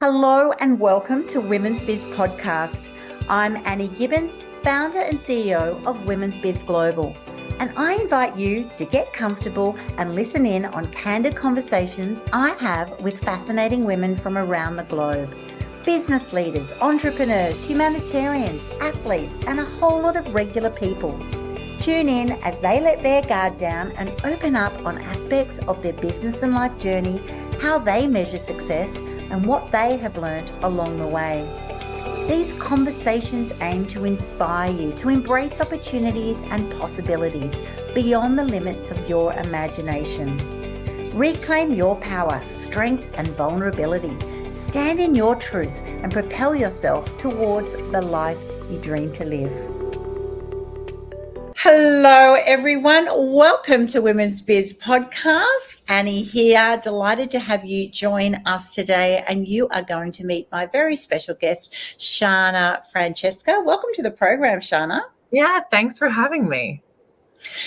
Hello and welcome to Women's Biz Podcast. I'm Annie Gibbins, founder and CEO of Women's Biz Global, and I invite you to get comfortable and listen in on candid conversations I have with fascinating women from around the globe. Business leaders, entrepreneurs, humanitarians, athletes, and a whole lot of regular people. Tune in as they let their guard down and open up on aspects of their business and life journey, how they measure success, and what they have learned along the way. These conversations aim to inspire you to embrace opportunities and possibilities beyond the limits of your imagination. Reclaim your power, strength, and vulnerability. Stand in your truth and propel yourself towards the life you dream to live. Hello, everyone. Welcome to Women's Biz Podcast. Annie here. Delighted to have you join us today. And you are going to meet my very special guest, Shana Francesca. Welcome to the program, Shana. Yeah, thanks for having me.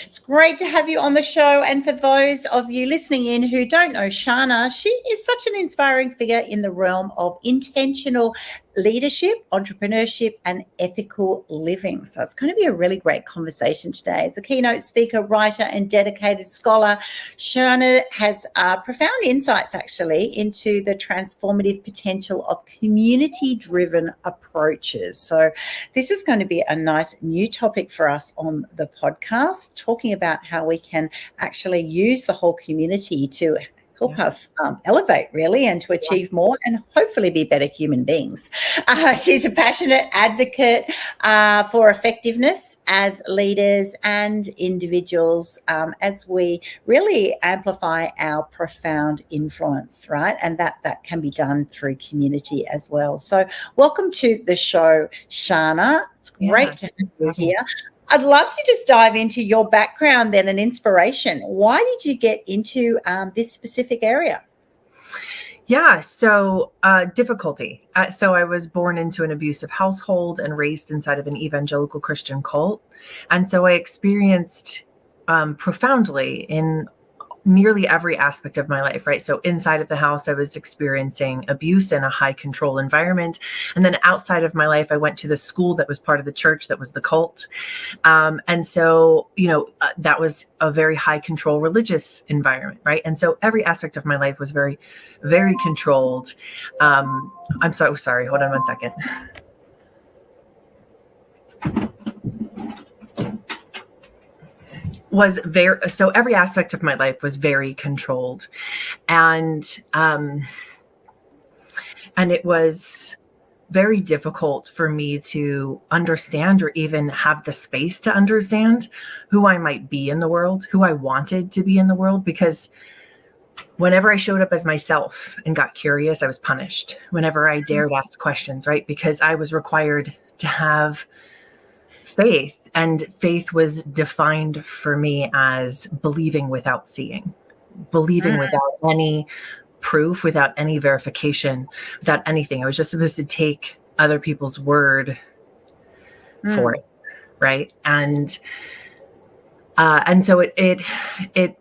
It's great to have you on the show. And for those of you listening in who don't know Shana, she is such an inspiring figure in the realm of intentional leadership, entrepreneurship, and ethical living. So it's going to be a really great conversation today. As a keynote speaker, writer, and dedicated scholar, Shana has profound insights actually into the transformative potential of community-driven approaches. So this is going to be a nice new topic for us on the podcast, talking about how we can actually use the whole community to help us elevate really and to achieve more and hopefully be better human beings. She's a passionate advocate for effectiveness as leaders and individuals as we really amplify our profound influence, right? And that can be done through community as well. So welcome to the show, Shana. It's great to have you here. I'd love to just dive into your background then and inspiration. Why did you get into this specific area? Yeah, so difficulty. So I was born into an abusive household and raised inside of an evangelical Christian cult. And so I experienced profoundly in nearly every aspect of my life, right? So inside of the house, I was experiencing abuse in a high control environment. And then outside of my life, I went to the school that was part of the church that was the cult. And so, that was a very high control religious environment, right? And so every aspect of my life was very, very controlled. I'm so sorry. Hold on one second. So every aspect of my life was very controlled, and it was very difficult for me to understand or even have the space to understand who I might be in the world, who I wanted to be in the world, because whenever I showed up as myself and got curious, I was punished. Whenever I dared ask questions, right? Because I was required to have faith. And faith was defined for me as believing without seeing, believing without any proof, without any verification, without anything. I was just supposed to take other people's word for it, right? And so it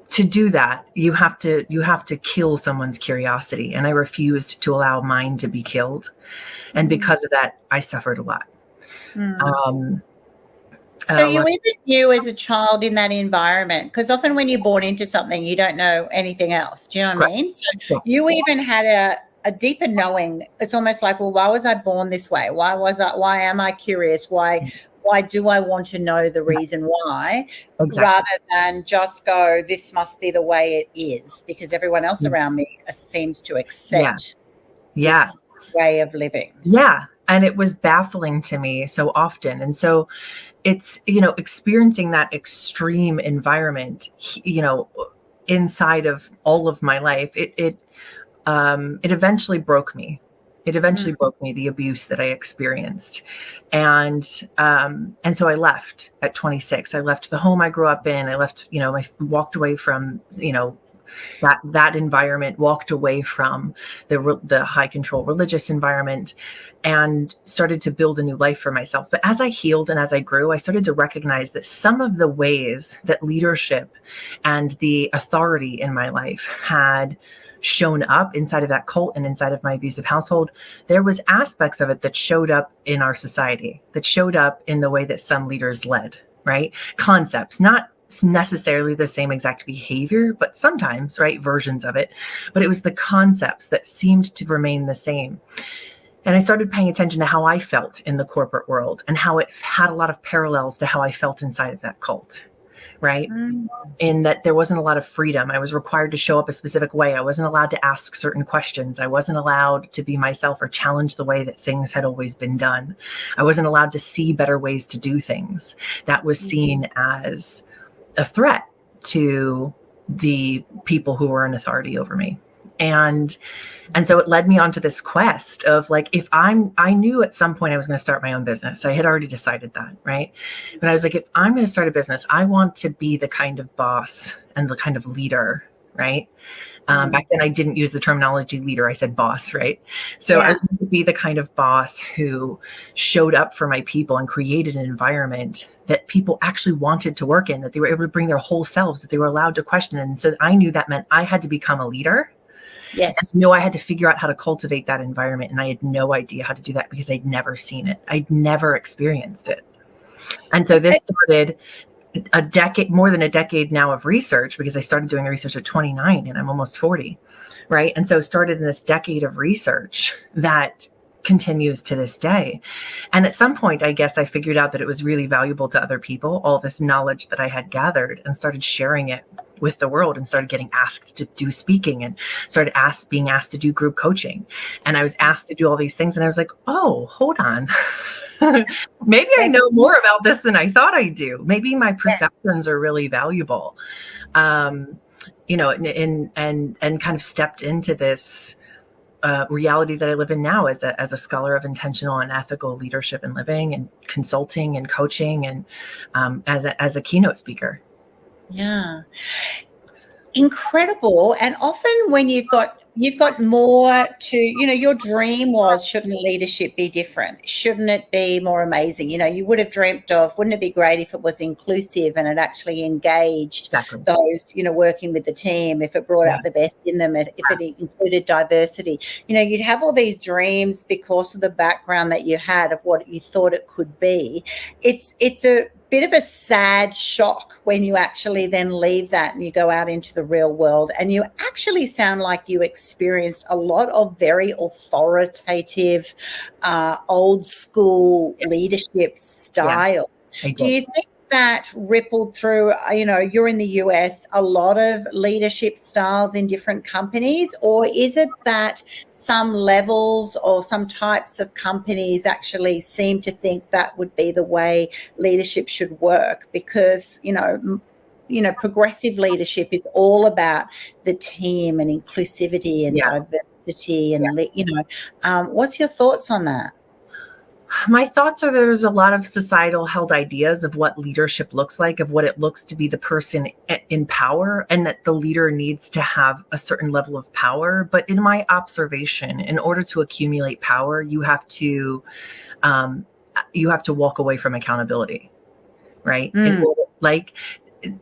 to do that, you have to kill someone's curiosity, and I refused to allow mine to be killed, and because of that, I suffered a lot. So you even knew as a child in that environment, because often when you're born into something, you don't know anything else. Do you know what I mean? So you even had a deeper knowing. It's almost like, well, why was I born this way? Why am I curious? Why do I want to know the reason why, rather than just go, this must be the way it is, because everyone else around me seems to accept this way of living. Yeah. And it was baffling to me so often. And so it's, experiencing that extreme environment, inside of all of my life, it eventually broke me. It eventually broke me, the abuse that I experienced. And so I left at 26. I left the home I grew up in. I left, I walked away from, that environment, walked away from the high control religious environment, and started to build a new life for myself. But as I healed and as I grew, I started to recognize that some of the ways that leadership and the authority in my life had shown up inside of that cult and inside of my abusive household, there was aspects of it that showed up in our society, that showed up in the way that some leaders led, right? Concepts, not necessarily the same exact behavior, but sometimes, right, versions of it. But it was the concepts that seemed to remain the same. And I started paying attention to how I felt in the corporate world and how it had a lot of parallels to how I felt inside of that cult, right? In that there wasn't a lot of freedom. I was required to show up a specific way. I wasn't allowed to ask certain questions. I wasn't allowed to be myself or challenge the way that things had always been done. I wasn't allowed to see better ways to do things. That was seen as a threat to the people who were in authority over me. And so it led me onto this quest of like, I knew at some point I was going to start my own business. I had already decided that, right? But I was like, if I'm going to start a business, I want to be the kind of boss and the kind of leader, right? Back then I didn't use the terminology leader. I said boss, right? So I wanted to be the kind of boss who showed up for my people and created an environment that people actually wanted to work in, that they were able to bring their whole selves, that they were allowed to question. And so I knew that meant I had to become a leader. Yes. No, I had to figure out how to cultivate that environment. And I had no idea how to do that because I'd never seen it. I'd never experienced it. And so this started a decade, more than a decade now of research, because I started doing the research at 29 and I'm almost 40. Right. And so started in this decade of research that continues to this day. And at some point, I guess I figured out that it was really valuable to other people, all this knowledge that I had gathered, and started sharing it with the world and started getting asked to do speaking and started being asked to do group coaching. And I was asked to do all these things. And I was like, oh, hold on. Maybe I know more about this than I thought I do. Maybe my perceptions are really valuable. You know, and kind of stepped into this reality that I live in now as a scholar of intentional and ethical leadership and living and consulting and coaching and as a keynote speaker. Yeah. Incredible. And often when you've got more to, you know, your dream was, shouldn't leadership be different? Shouldn't it be more amazing? You know, you would have dreamt of, wouldn't it be great if it was inclusive and it actually engaged those, you know, working with the team, if it brought out the best in them, if it included diversity. You know, you'd have all these dreams because of the background that you had of what you thought it could be. It's a bit of a sad shock when you actually then leave that and you go out into the real world and you actually sound like you experienced a lot of very authoritative, old school leadership style. Do you think that rippled through, you know, you're in the US, a lot of leadership styles in different companies, or is it that some levels or some types of companies actually seem to think that would be the way leadership should work? Because, you know, progressive leadership is all about the team and inclusivity and diversity and, you know, what's your thoughts on that? My thoughts are there's a lot of societal held ideas of what leadership looks like, of what it looks to be the person in power, and that the leader needs to have a certain level of power. But in my observation, in order to accumulate power, you have to walk away from accountability, right? Like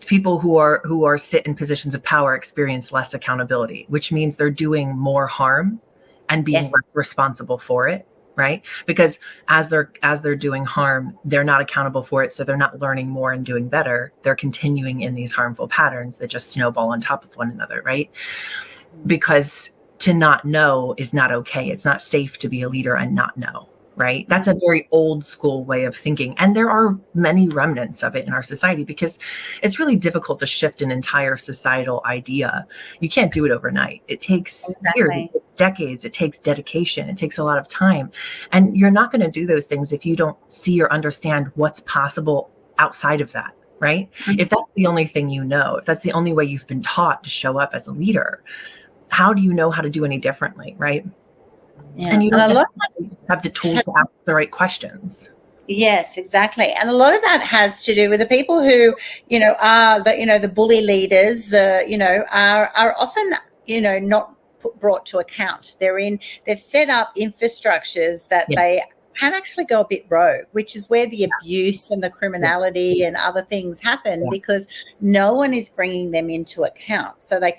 people who are sit in positions of power experience less accountability, which means they're doing more harm and being less responsible for it. Right? Because as they're doing harm, they're not accountable for it. So they're not learning more and doing better. They're continuing in these harmful patterns that just snowball on top of one another. Right? Because to not know is not okay. It's not safe to be a leader and not know. Right? That's a very old school way of thinking. And there are many remnants of it in our society because it's really difficult to shift an entire societal idea. You can't do it overnight. It takes years, it takes decades, it takes dedication, it takes a lot of time. And you're not going to do those things if you don't see or understand what's possible outside of that. Right? If that's the only thing you know, if that's the only way you've been taught to show up as a leader, how do you know how to do any differently? Right? Yeah. And you don't have the tools to ask the right questions. Yes, exactly. And a lot of that has to do with the people who, you know, are the bully leaders, are often, you know, not brought to account. They've set up infrastructures that they can actually go a bit rogue, which is where the abuse and the criminality and other things happen, because no one is bringing them into account. So they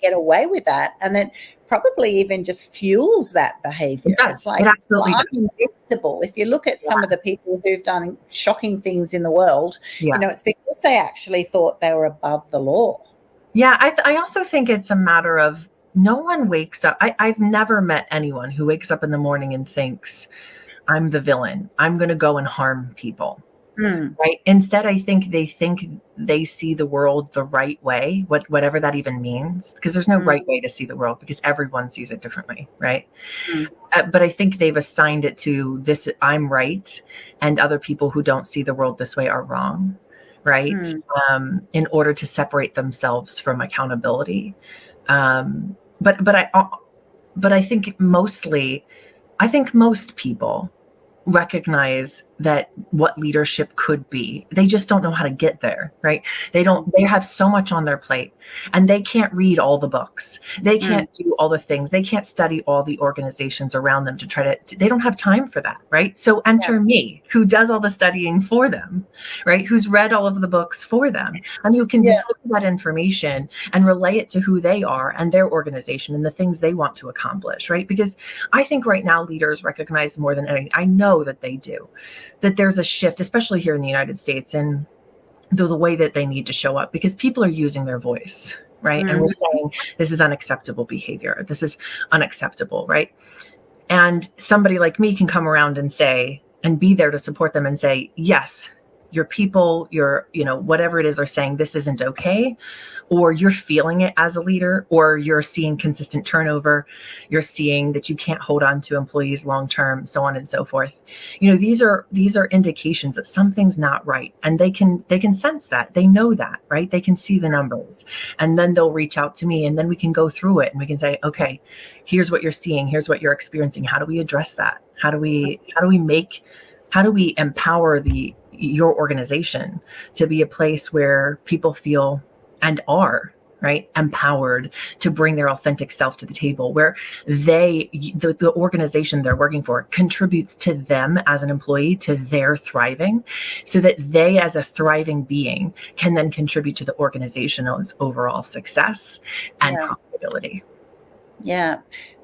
get away with that, and then probably even just fuels that behavior. It does. It's like, It absolutely does. invincible. If you look at some of the people who've done shocking things in the world, it's because they actually thought they were above the law. Yeah, I also think it's a matter of no one wakes up. I've never met anyone who wakes up in the morning and thinks, I'm the villain. I'm going to go and harm people. Right. Instead, I think they see the world the right way, whatever that even means, because there's no right way to see the world, because everyone sees it differently. Right. But I think they've assigned it to this. I'm right. And other people who don't see the world this way are wrong. Right. In order to separate themselves from accountability. But I think most people recognize that what leadership could be. They just don't know how to get there, right? They have so much on their plate, and they can't read all the books. They can't do all the things. They can't study all the organizations around them they don't have time for that, right? So enter me, who does all the studying for them, right? Who's read all of the books for them, and who can distill that information and relay it to who they are and their organization and the things they want to accomplish, right? Because I think right now leaders recognize more than anything, I know that they do, that there's a shift, especially here in the United States, in the way that they need to show up, because people are using their voice, right? And we're saying, this is unacceptable behavior. This is unacceptable, right? And somebody like me can come around and say, and be there to support them and say, yes, your people, whatever it is, are saying this isn't okay, or you're feeling it as a leader, or you're seeing consistent turnover, you're seeing that you can't hold on to employees long term, so on and so forth. These are indications that something's not right, and they can sense that. They know that, right? They can see the numbers, and then they'll reach out to me, and then we can go through it, and we can say, okay, here's what you're seeing, here's what you're experiencing. How do we address that? How do we empower your organization to be a place where people feel and are, right, empowered to bring their authentic self to the table, where the organization they're working for contributes to them as an employee, to their thriving, so that they as a thriving being can then contribute to the organization's overall success and profitability. Yeah.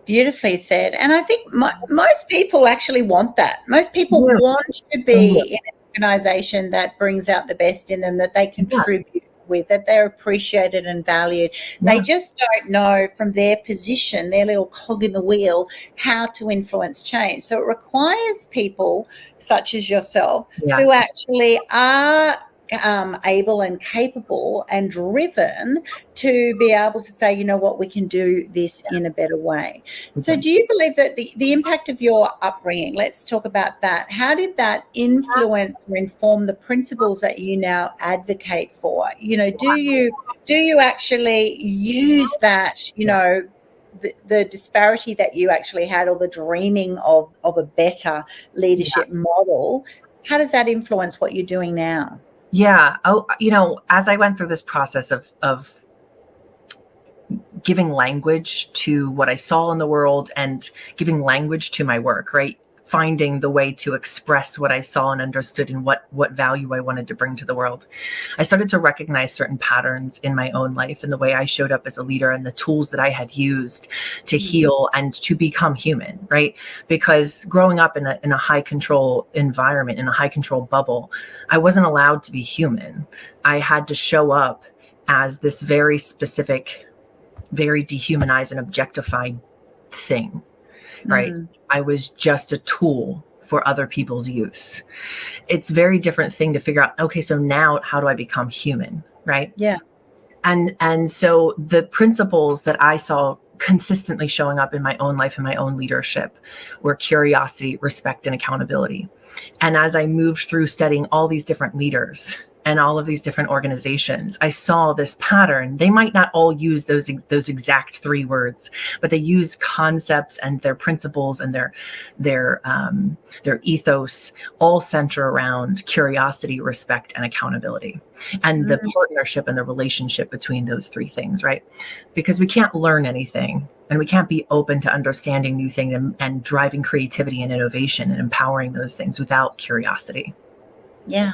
Beautifully said. And I think most people actually want that. Most people want to be in an organization that brings out the best in them, that they contribute with, that they're appreciated and valued. They just don't know from their position, their little cog in the wheel, how to influence change. So it requires people such as yourself who actually are able and capable and driven to be able to say, we can do this in a better way. So do you believe that the impact of your upbringing, let's talk about that. How did that influence or inform the principles that you now advocate for? Do you actually use that, the disparity that you actually had, or the dreaming of a better leadership model? How does that influence what you're doing now? Yeah. Oh, as I went through this process of giving language to what I saw in the world and giving language to my work, right? Finding the way to express what I saw and understood, and what value I wanted to bring to the world. I started to recognize certain patterns in my own life and the way I showed up as a leader, and the tools that I had used to heal and to become human, right? Because growing up in a high control environment, in a high control bubble, I wasn't allowed to be human. I had to show up as this very specific, very dehumanized and objectified thing, right? I was just a tool for other people's use. It's a very different thing to figure out, okay, so now how do I become human, right? Yeah. And so the principles that I saw consistently showing up in my own life and my own leadership were curiosity, respect, and accountability. And as I moved through studying all these different leaders and all of these different organizations, I saw this pattern. They might not all use those exact 3 words, but they use concepts and their principles and their ethos all center around curiosity, respect, and accountability, and the partnership and the relationship between those 3 things, right? Because we can't learn anything And we can't be open to understanding new things and driving creativity and innovation and empowering those things without curiosity. Yeah,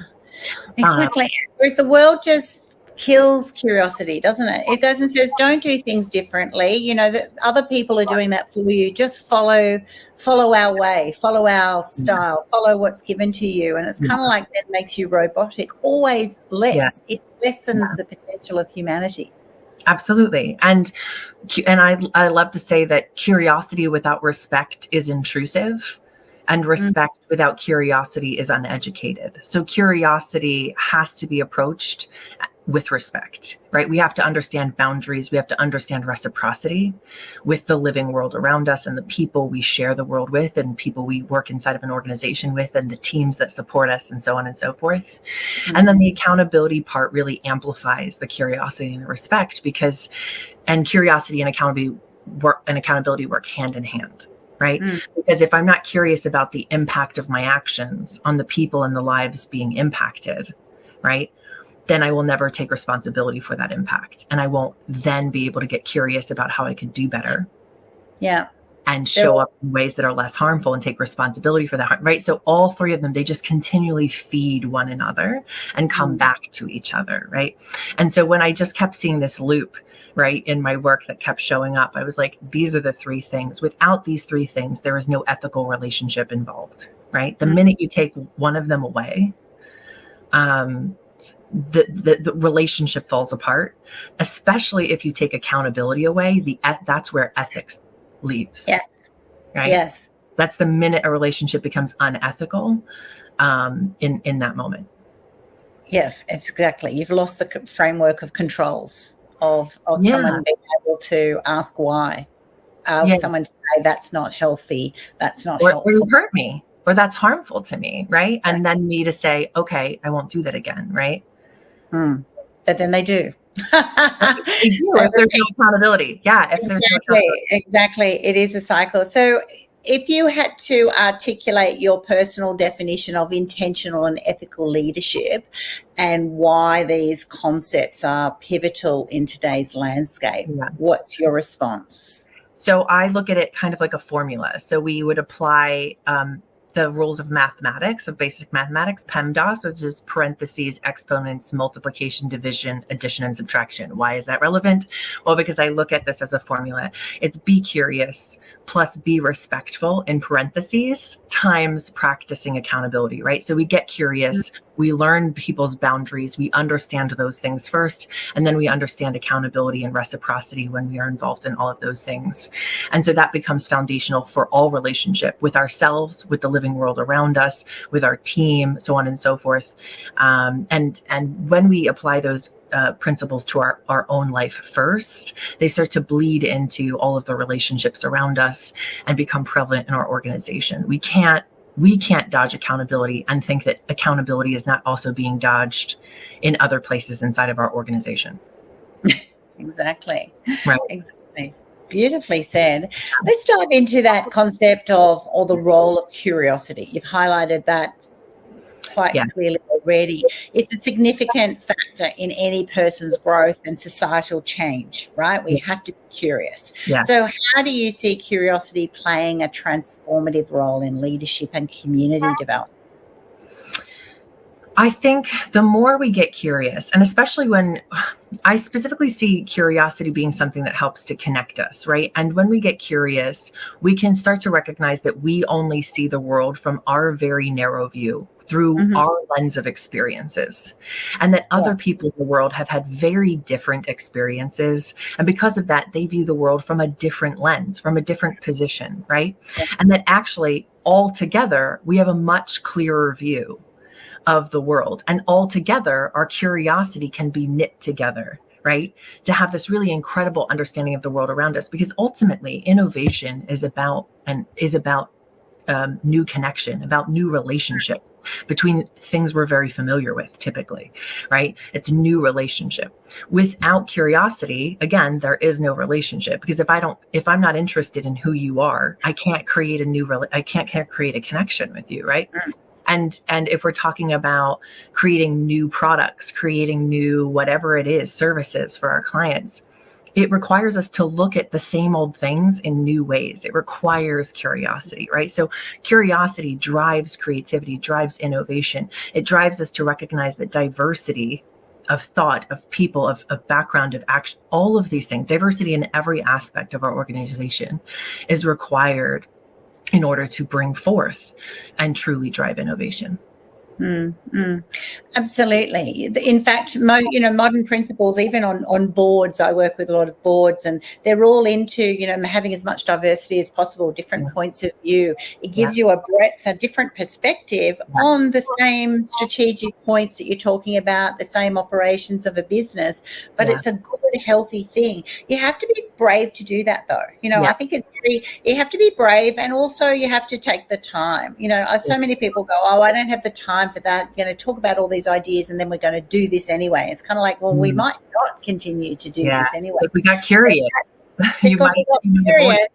exactly. Whereas the world just kills curiosity, doesn't it? It doesn't says don't do things differently. You know that other people are doing that for you. Just follow our way, follow our style, follow what's given to you. And it's kind of like that makes you robotic. Always less. It lessens the potential of humanity. Absolutely. And I love to say that curiosity without respect is intrusive, and respect without curiosity is uneducated. So curiosity has to be approached with respect, right? We have to understand boundaries. We have to understand reciprocity with the living world around us and the people we share the world with and people we work inside of an organization with and the teams that support us and so on and so forth. And then the accountability part really amplifies the curiosity and the respect and curiosity and accountability work hand in hand. Right? Because if I'm not curious about the impact of my actions on the people and the lives being impacted, right, then I will never take responsibility for that impact. And I won't then be able to get curious about how I could do better. Yeah. And show up in ways that are less harmful and take responsibility for that, right? So all three of them, they just continually feed one another and come back to each other, right? And so when I just kept seeing this loop, right, in my work that kept showing up, I was like, these are the three things. Without these three things, there is no ethical relationship involved, right? The minute you take one of them away, the relationship falls apart, especially if you take accountability away. That's where ethics leaves. Yes. Right. Yes. That's the minute a relationship becomes unethical in that moment. Yes, exactly. You've lost the framework of controls of someone being able to ask why. Someone to say that's not healthy, that's not helpful. Or you hurt me, or that's harmful to me, right? Exactly. And then me to say, okay, I won't do that again, right? But then they do. They do if there's no accountability. Yeah, if there's no accountability. Exactly. It is a cycle. So if you had to articulate your personal definition of intentional and ethical leadership and why these concepts are pivotal in today's landscape, what's your response? So I look at it kind of like a formula. So we would apply the rules of mathematics, of basic mathematics, PEMDAS, which is parentheses, exponents, multiplication, division, addition, and subtraction. Why is that relevant? Well, because I look at this as a formula. It's be curious plus be respectful in parentheses times practicing accountability, right? So we get curious, we learn people's boundaries, we understand those things first, and then we understand accountability and reciprocity when we are involved in all of those things. And so that becomes foundational for all relationship with ourselves, with the living world around us, with our team, so on and so forth. And when we apply those principles to our own life first, they start to bleed into all of the relationships around us and become prevalent in our organization. We can't dodge accountability and think that accountability is not also being dodged in other places inside of our organization. Exactly. Right. Exactly. Beautifully said. Let's dive into that concept of, or the role of curiosity. You've highlighted that quite clearly already. It's a significant factor in any person's growth and societal change, right? We have to be curious. So how do you see curiosity playing a transformative role in leadership and community development? I think the more we get curious, and especially when I specifically see curiosity being something that helps to connect us, right? And when we get curious, we can start to recognize that we only see the world from our very narrow view through our lens of experiences, and that other people in the world have had very different experiences. And because of that, they view the world from a different lens, from a different position, right? And that actually all together, we have a much clearer view of the world, and all together our curiosity can be knit together, right, to have this really incredible understanding of the world around us. Because ultimately innovation is about new connection, about new relationship between things we're very familiar with typically, right? It's a new relationship. Without curiosity, again, there is no relationship, because if I'm not interested in who you are, I can't create I can't create a connection with you, right? And if we're talking about creating new products, creating new whatever it is, services for our clients, it requires us to look at the same old things in new ways. It requires curiosity, right? So curiosity drives creativity, drives innovation. It drives us to recognize that diversity of thought, of people, of background, of action, all of these things, diversity in every aspect of our organization is required in order to bring forth and truly drive innovation. Absolutely. In fact, modern principles, even on boards, I work with a lot of boards, and they're all into, having as much diversity as possible, different points of view. It gives you a breadth, a different perspective on the same strategic points that you're talking about, the same operations of a business, but it's a good, healthy thing. You have to be brave to do that, though. I think you have to be brave, and also you have to take the time. So many people go, oh, I don't have the time for that, talk about all these ideas and then we're going to do this anyway. It's kind of like, well, we might not continue to do this anyway. But we got curious. Because we got curious.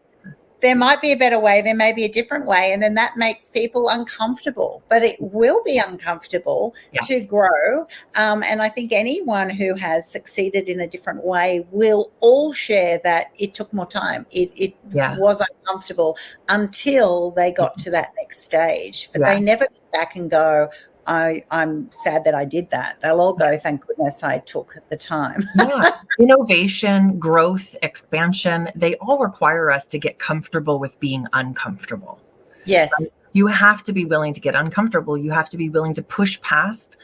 There might be a better way, there may be a different way, and then that makes people uncomfortable. But it will be uncomfortable to grow. And I think anyone who has succeeded in a different way will all share that it took more time. It was uncomfortable until they got to that next stage. But they never look back and go, I'm sad that I did that. They'll all go, thank goodness I took the time. Innovation, growth, expansion, they all require us to get comfortable with being uncomfortable. Yes. You have to be willing to get uncomfortable. You have to be willing to push past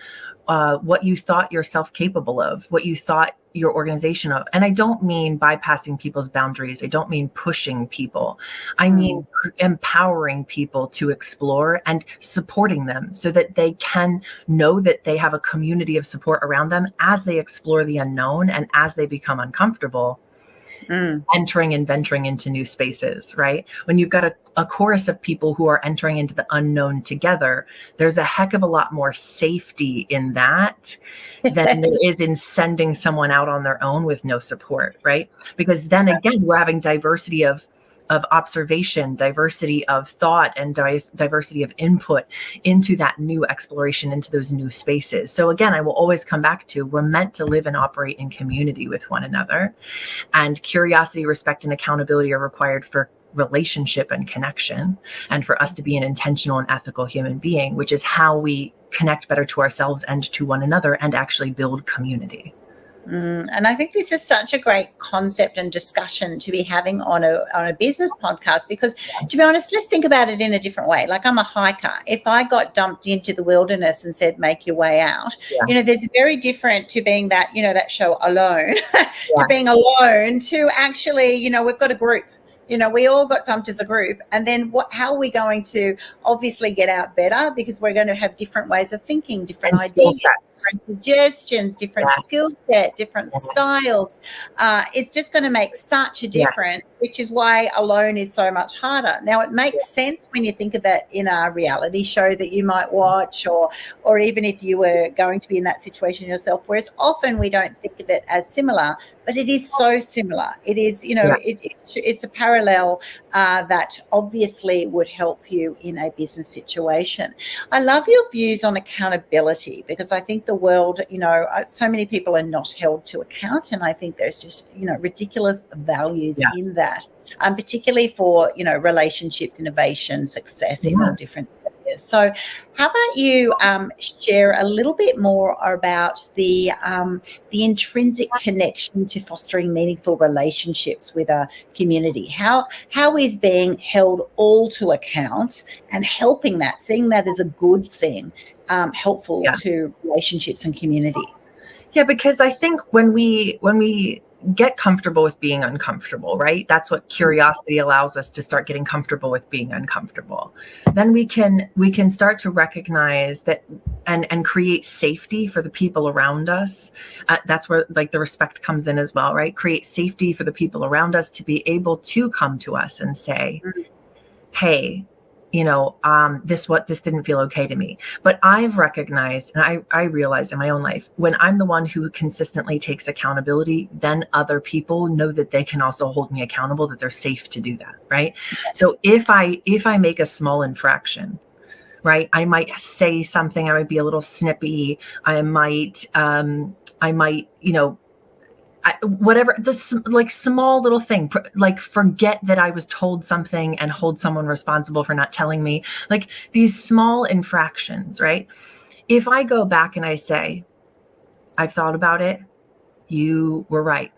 what you thought yourself capable of, what you thought your organization of. And I don't mean bypassing people's boundaries. I don't mean pushing people. I mean empowering people to explore and supporting them so that they can know that they have a community of support around them as they explore the unknown and as they become uncomfortable. Entering and venturing into new spaces, right? When you've got a chorus of people who are entering into the unknown together, there's a heck of a lot more safety in that than there is in sending someone out on their own with no support, right? Because then again, we're having diversity of observation, diversity of thought, and diversity of input into that new exploration, into those new spaces. So again, I will always come back to, we're meant to live and operate in community with one another. And curiosity, respect, and accountability are required for relationship and connection, and for us to be an intentional and ethical human being, which is how we connect better to ourselves and to one another and actually build community. And I think this is such a great concept and discussion to be having on a business podcast, because to be honest, let's think about it in a different way. Like, I'm a hiker. If I got dumped into the wilderness and said, make your way out, there's very different to being that, that show Alone, to being alone, to actually, we've got a group. We all got dumped as a group, and then how are we going to obviously get out better? Because we're going to have different ways of thinking, different ideas, different suggestions, different skill set, different styles. It's just going to make such a difference, which is why alone is so much harder. Now, it makes sense when you think of it in a reality show that you might watch, or even if you were going to be in that situation yourself, whereas often we don't think of it as similar, but it is so similar. It is, it's a parallel that obviously would help you in a business situation. I love your views on accountability, because I think the world, so many people are not held to account, and I think there's just, ridiculous values in that, particularly for, relationships, innovation, success in all different areas. So how about you share a little bit more about the intrinsic connection to fostering meaningful relationships with a community? How is being held all to account and helping that, seeing that as a good thing, helpful to relationships and community? Yeah, because I think when we get comfortable with being uncomfortable, right? That's what curiosity allows us to start getting comfortable with being uncomfortable. Then we can start to recognize that and create safety for the people around us. That's where like the respect comes in as well, right? Create safety for the people around us to be able to come to us and say, hey, this didn't feel okay to me. But I've recognized, and I realized in my own life, when I'm the one who consistently takes accountability, then other people know that they can also hold me accountable, that they're safe to do that, right? So if I make a small infraction, right, I might say something, I might be a little snippy, I might whatever this like small little thing, like forget that I was told something and hold someone responsible for not telling me, like these small infractions, right? If I go back and I say, I've thought about it, you were right.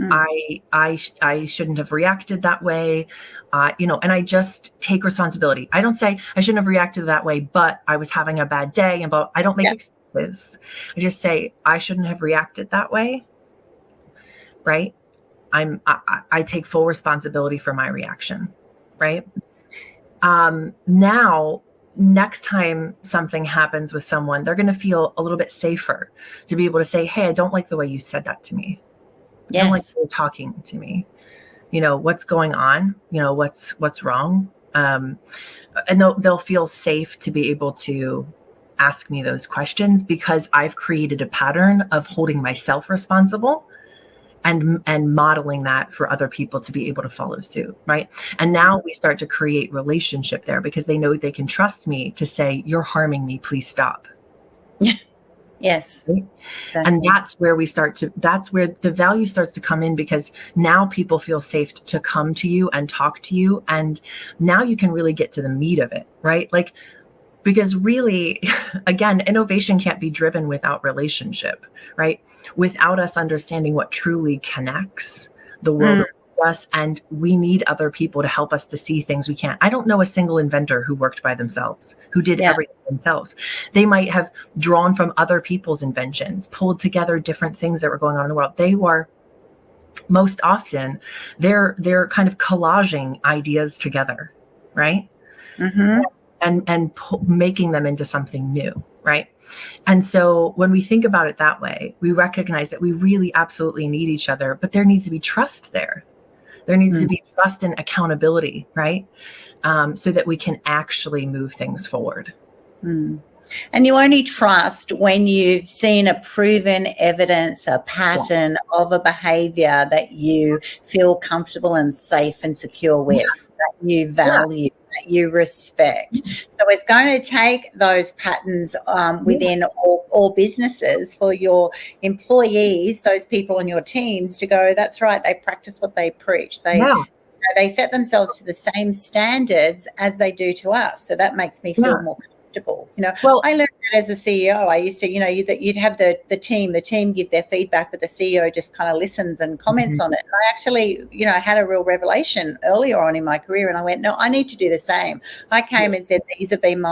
I shouldn't have reacted that way, and I just take responsibility. I don't say I shouldn't have reacted that way, but I was having a bad day, but I don't make excuses. I just say I shouldn't have reacted that way. Right? I take full responsibility for my reaction. Right? Now, next time something happens with someone, they're going to feel a little bit safer to be able to say, hey, I don't like the way you said that to me. I don't like the way you're talking to me. What's going on? What's wrong? And they'll feel safe to be able to ask me those questions because I've created a pattern of holding myself responsible and modeling that for other people to be able to follow suit, right? And now we start to create relationship there because they know they can trust me to say, you're harming me, please stop. Yes. Right? Exactly. And that's where the value starts to come in, because now people feel safe to come to you and talk to you. And now you can really get to the meat of it, right? Like, because really, again, innovation can't be driven without relationship, right? Without us understanding what truly connects the world around us. And we need other people to help us to see things we can't. I don't know a single inventor who worked by themselves, who did everything themselves. They might have drawn from other people's inventions, pulled together different things that were going on in the world. They were most often, they're kind of collaging ideas together, right? And making them into something new, right? And so when we think about it that way, we recognize that we really absolutely need each other, but there needs to be trust there. There needs to be trust and accountability, right? So that we can actually move things forward. And you only trust when you've seen a proven evidence, a pattern of a behavior that you feel comfortable and safe and secure with, that you value, that you respect. So it's going to take those patterns within all businesses for your employees, those people on your teams, to go, that's right, they practice what they preach. They set themselves to the same standards as they do to us. So that makes me feel more comfortable. I learned that as a CEO. I used to, you'd have the team give their feedback, but the CEO just kind of listens and comments on it. And I actually, had a real revelation earlier on in my career, and I went, no, I need to do the same. I came and said, these have been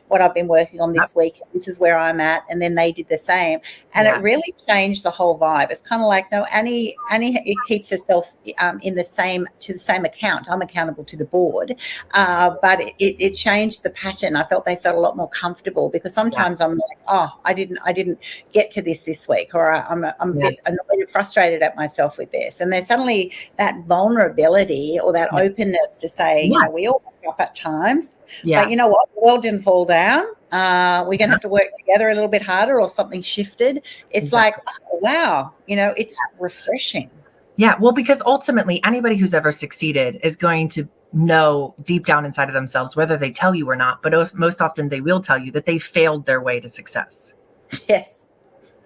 what I've been working on this week. This is where I'm at. And then they did the same. And it really changed the whole vibe. It's kind of like, no, Annie, it keeps herself to the same account. I'm accountable to the board. But it changed the pattern. I felt they felt a lot more comfortable, because sometimes I'm like, oh, I didn't get to this week, or I'm a bit annoyed and frustrated at myself with this. And there's suddenly that vulnerability or that openness to say, we all fuck up at times, but you know what, the world didn't fall down. We're going to have to work together a little bit harder, or something shifted. It's like, oh, wow, it's refreshing. Yeah, well, because ultimately anybody who's ever succeeded is going to know deep down inside of themselves, whether they tell you or not, but most often they will tell you that they failed their way to success. Yes.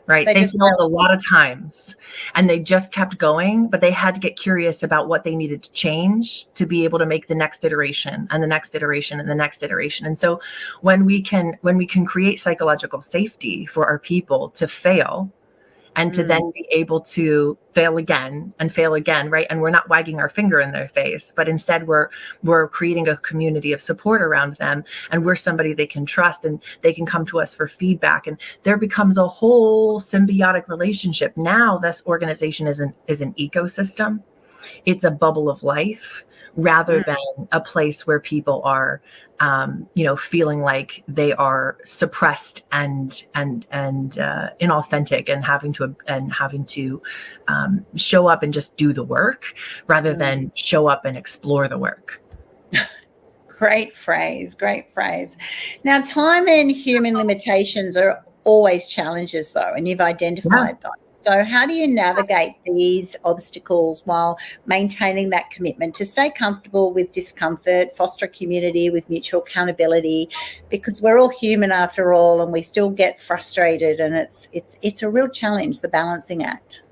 Right. They failed a lot of times, and they just kept going, but they had to get curious about what they needed to change to be able to make the next iteration and the next iteration and the next iteration. And so when we can create psychological safety for our people to fail, and to then be able to fail again, right? And we're not wagging our finger in their face, but instead we're creating a community of support around them, and we're somebody they can trust, and they can come to us for feedback, and there becomes a whole symbiotic relationship. Now this organization is an ecosystem. It's a bubble of life, rather than a place where people are feeling like they are suppressed and inauthentic, and having to show up and just do the work, rather than show up and explore the work. Great phrase. Now, time and human limitations are always challenges, though, and you've identified them. So how do you navigate these obstacles while maintaining that commitment to stay comfortable with discomfort, foster a community with mutual accountability? Because we're all human after all, and we still get frustrated, and it's a real challenge, the balancing act.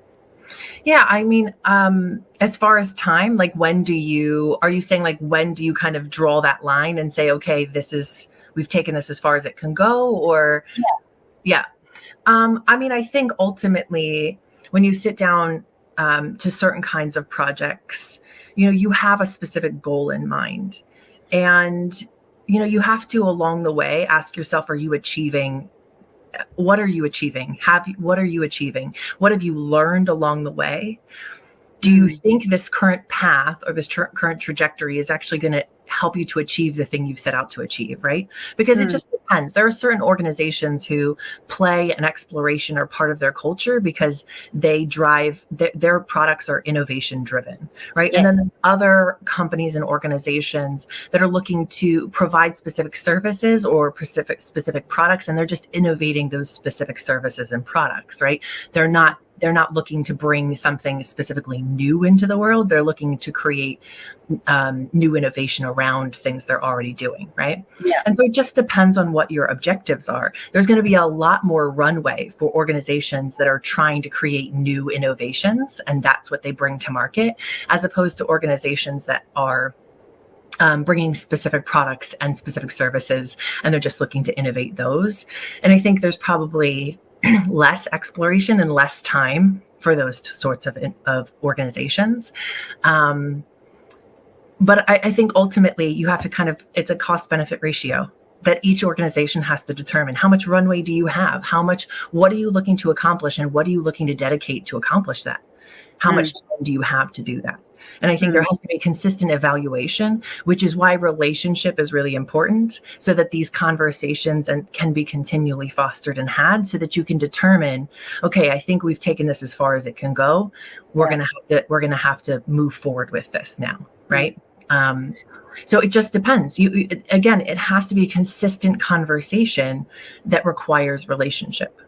Yeah, I mean, as far as time, like are you saying like when do you kind of draw that line and say, okay, we've taken this as far as it can go, or yeah. I mean, I think ultimately when you sit down to certain kinds of projects, you have a specific goal in mind, and you have to along the way ask yourself, what are you achieving? What are you achieving? What have you learned along the way? Do you think this current path or this current trajectory is actually going to help you to achieve the thing you've set out to achieve, right? Because it just depends. There are certain organizations who play and exploration are part of their culture because they drive, their products are innovation driven, right? Yes. And then there's other companies and organizations that are looking to provide specific services or specific products, and they're just innovating those specific services and products, right? They're not looking to bring something specifically new into the world. They're looking to create new innovation around things they're already doing, right? Yeah. And so it just depends on what your objectives are. There's going to be a lot more runway for organizations that are trying to create new innovations, and that's what they bring to market, as opposed to organizations that are bringing specific products and specific services, and they're just looking to innovate those. And I think there's probably less exploration and less time for those sorts of organizations. But I think ultimately you have to it's a cost benefit ratio that each organization has to determine. How much runway do you have? What are you looking to accomplish, and what are you looking to dedicate to accomplish that? How much time do you have to do that? And I think there has to be consistent evaluation, which is why relationship is really important, so that these conversations can be continually fostered and had, so that you can determine, okay, I think we've taken this as far as it can go. We're going to have to move forward with this now, right? So it just depends. Again, it has to be a consistent conversation that requires relationship.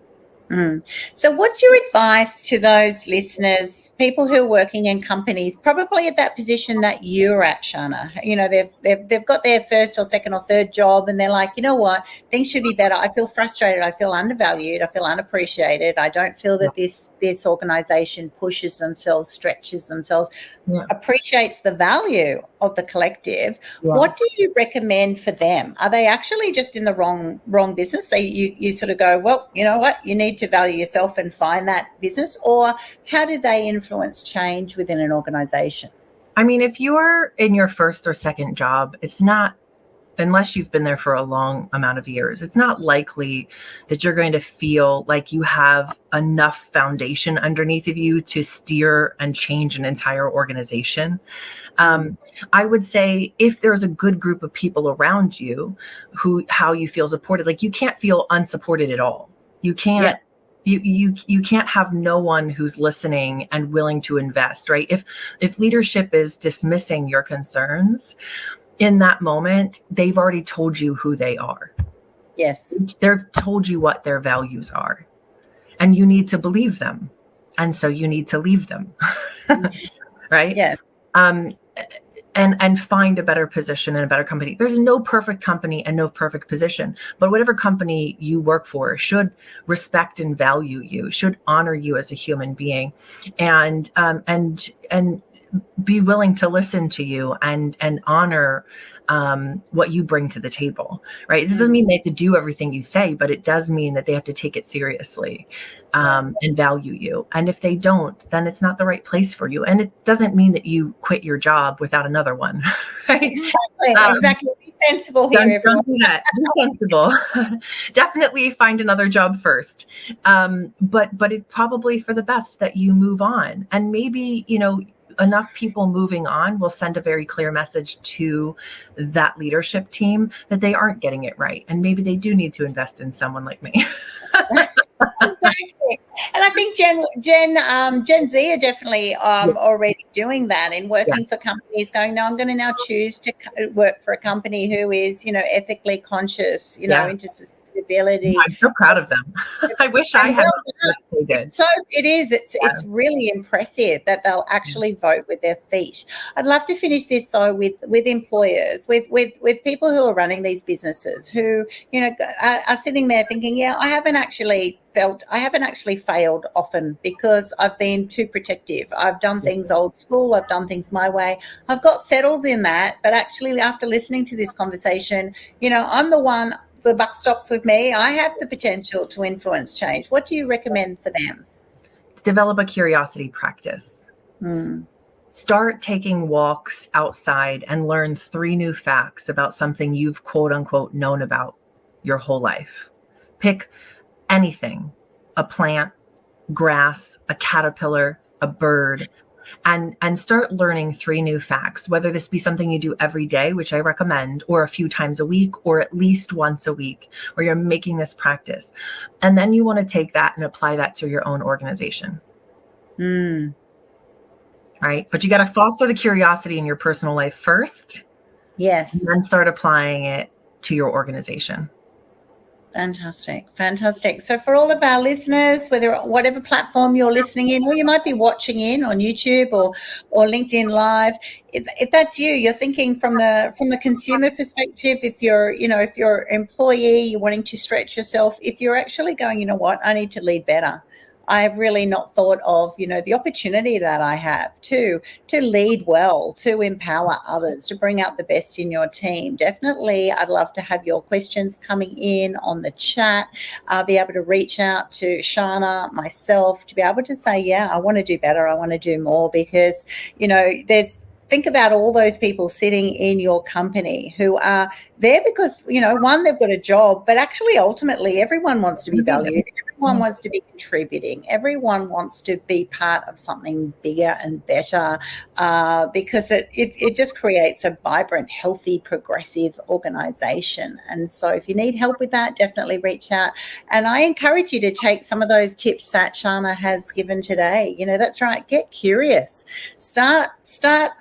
So what's your advice to those listeners, people who are working in companies, probably at that position that you're at, Shana? They've got their first or second or third job, and they're like, you know what, things should be better. I feel frustrated. I feel undervalued. I feel unappreciated. I don't feel that this organization pushes themselves, stretches themselves, appreciates the value of the collective. What do you recommend for them? Are they actually just in the wrong business? You sort of go, well, you know what, you need to value yourself and find that business, or how do they influence change within an organization? I mean, if you're in your first or second job, it's not, unless you've been there for a long amount of years, it's not likely that you're going to feel like you have enough foundation underneath of you to steer and change an entire organization. I would say if there's a good group of people around you how you feel supported, like you can't feel unsupported at all. You can't. You can't have no one who's listening and willing to invest, right? If leadership is dismissing your concerns, in that moment, they've already told you who they are. Yes. They've told you what their values are, and you need to believe them. And so you need to leave them, right? Yes. And find a better position and a better company. There's no perfect company and no perfect position, but whatever company you work for should respect and value you, should honor you as a human being, and be willing to listen to you and honor what you bring to the table, right? This doesn't mean they have to do everything you say, but it does mean that they have to take it seriously and value you. And if they don't, then it's not the right place for you. And it doesn't mean that you quit your job without another one, right? Exactly. Be sensible here, everyone. Don't do that. Be sensible. Definitely find another job first. But it's probably for the best that you move on. And maybe, enough people moving on will send a very clear message to that leadership team that they aren't getting it right. And maybe they do need to invest in someone like me. Exactly. And I think Gen Z are definitely already doing that in working for companies, going, no, I'm going to now choose to work for a company who is, ethically conscious, into credibility. I'm so proud of them. I wish I had what they did. So it is. It's really impressive that they'll actually vote with their feet. I'd love to finish this though with employers, with people who are running these businesses who, you know, are sitting there thinking, yeah, I haven't actually failed often because I've been too protective. I've done things old school. I've done things my way. I've got settled in that. But actually, after listening to this conversation, you know, I'm the one, the buck stops with me. I have the potential to influence change. What do you recommend for them? Develop a curiosity practice. Start taking walks outside and learn 3 new facts about something you've quote unquote known about your whole life. Pick anything, a plant, grass, a caterpillar, a bird, and start learning 3 new facts, whether this be something you do every day, which I recommend, or a few times a week, or at least once a week, where you're making this practice. And then you want to take that and apply that to your own organization. Right? But you got to foster the curiosity in your personal life first. Yes. And then start applying it to your organization. Fantastic. So for all of our listeners, whatever platform you're listening in, or you might be watching in on YouTube or LinkedIn Live, if that's you're thinking from the consumer perspective, if you're employee, you're wanting to stretch yourself, if you're actually going, you know what, I need to lead better. I've really not thought of, you know, the opportunity that I have to lead well, to empower others, to bring out the best in your team. Definitely, I'd love to have your questions coming in on the chat. I'll be able to reach out to Shana, myself, to be able to say, yeah, I want to do better. I want to do more, because, you know, think about all those people sitting in your company who are there because, you know, one, they've got a job, but actually ultimately everyone wants to be valued. Everyone wants to be contributing. Everyone wants to be part of something bigger and better, because it just creates a vibrant, healthy, progressive organization. And so if you need help with that, definitely reach out. And I encourage you to take some of those tips that Shana has given today. You know, that's right. Get curious. Start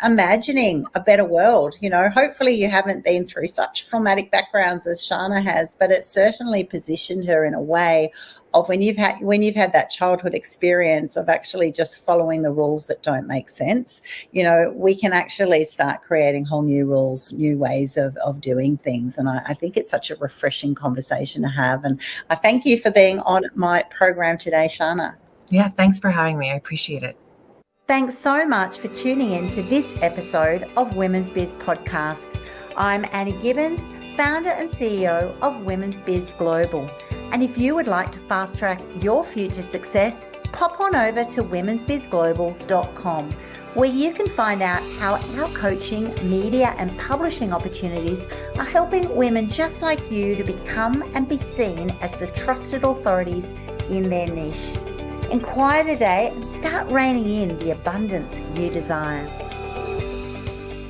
imagining a better world. You know, hopefully you haven't been through such traumatic backgrounds as Shana has, but it certainly positioned her in a way of when you've had that childhood experience of actually just following the rules that don't make sense. You know, we can actually start creating whole new rules, new ways of doing things. And I think it's such a refreshing conversation to have. And I thank you for being on my program today, Shana. Yeah, thanks for having me. I appreciate it. Thanks so much for tuning in to this episode of Women's Biz Podcast. I'm Annie Gibbins, founder and CEO of Women's Biz Global. And if you would like to fast track your future success, pop on over to womensbizglobal.com, where you can find out how our coaching, media and publishing opportunities are helping women just like you to become and be seen as the trusted authorities in their niche. Inquire today and start reining in the abundance you desire.